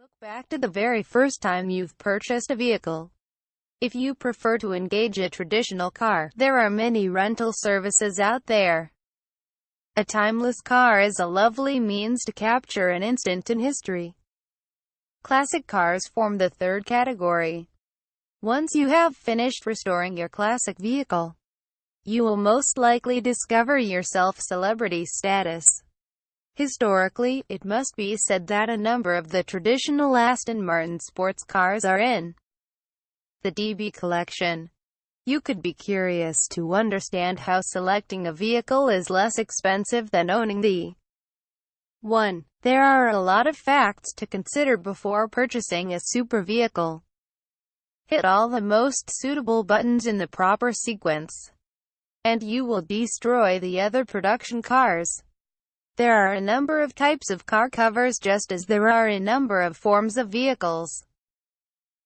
Look back to the very first time you've purchased a vehicle. If you prefer to engage a traditional car, there are many rental services out there. A timeless car is a lovely means to capture an instant in history. Classic cars form the third category. Once you have finished restoring your classic vehicle, you will most likely discover yourself celebrity status. Historically, it must be said that a number of the traditional Aston Martin sports cars are in the DB collection. You could be curious to understand how selecting a vehicle is less expensive than owning the one. There are a lot of facts to consider before purchasing a super vehicle. Hit all the most suitable buttons in the proper sequence, and you will destroy the other production cars. There are a number of types of car covers just as there are a number of forms of vehicles.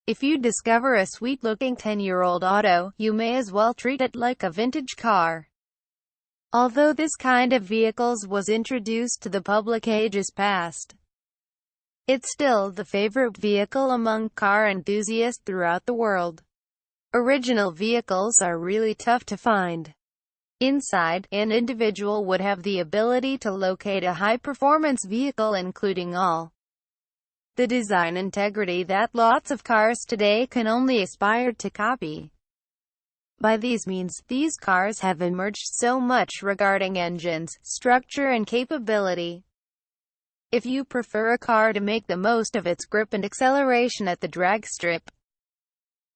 If you discover a sweet-looking 10-year-old auto, you may as well treat it like a vintage car. Although this kind of vehicles was introduced to the public ages past, it's still the favorite vehicle among car enthusiasts throughout the world. Original vehicles are really tough to find. Inside, an individual would have the ability to locate a high-performance vehicle including all the design integrity that lots of cars today can only aspire to copy. By these means, these cars have emerged so much regarding engines, structure and capability. If you prefer a car to make the most of its grip and acceleration at the drag strip,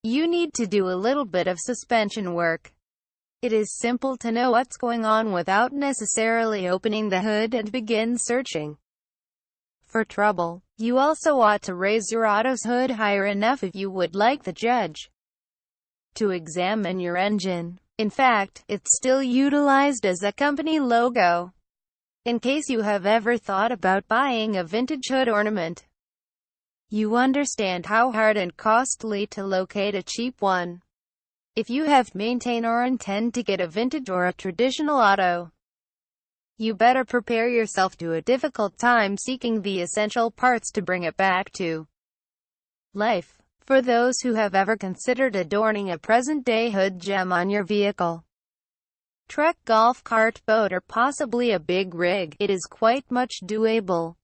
you need to do a little bit of suspension work. It is simple to know what's going on without necessarily opening the hood and begin searching for trouble. You also ought to raise your auto's hood higher enough if you would like the judge to examine your engine. In fact, it's still utilized as a company logo. In case you have ever thought about buying a vintage hood ornament, you understand how hard and costly to locate a cheap one. If you have maintained or intend to get a vintage or a traditional auto, you better prepare yourself to a difficult time seeking the essential parts to bring it back to life. For those who have ever considered adorning a present-day hood gem on your vehicle, truck, golf cart, boat, or possibly a big rig, it is quite much doable.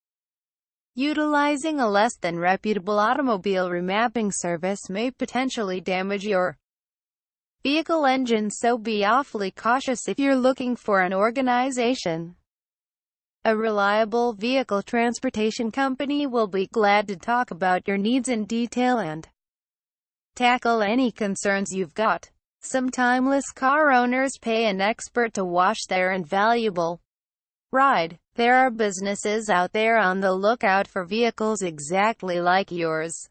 Utilizing a less than reputable automobile remapping service may potentially damage your vehicle engine, so be awfully cautious if you're looking for an organization. A reliable vehicle transportation company will be glad to talk about your needs in detail and tackle any concerns you've got. Some timeless car owners pay an expert to wash their invaluable ride. There are businesses out there on the lookout for vehicles exactly like yours.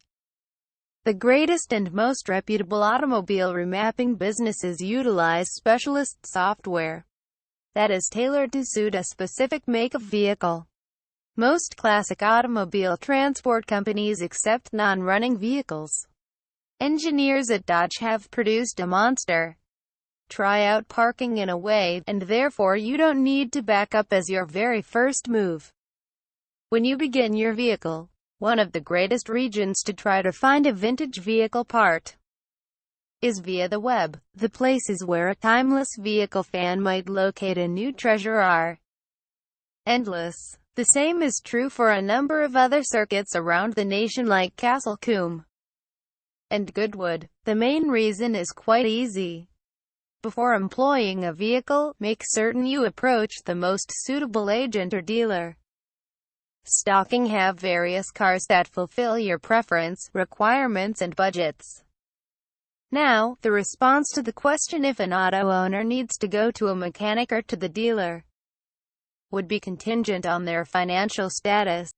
The greatest and most reputable automobile remapping businesses utilize specialist software that is tailored to suit a specific make of vehicle. Most classic automobile transport companies accept non-running vehicles. Engineers at Dodge have produced a monster try-out parking in a way, and therefore you don't need to back up as your very first move. When you begin your vehicle, one of the greatest regions to try to find a vintage vehicle part is via the web. The places where a timeless vehicle fan might locate a new treasure are endless. The same is true for a number of other circuits around the nation like Castle Combe and Goodwood. The main reason is quite easy. Before employing a vehicle, make certain you approach the most suitable agent or dealer. Stocking have various cars that fulfill your preference, requirements and budgets. Now, the response to the question if an auto owner needs to go to a mechanic or to the dealer would be contingent on their financial status.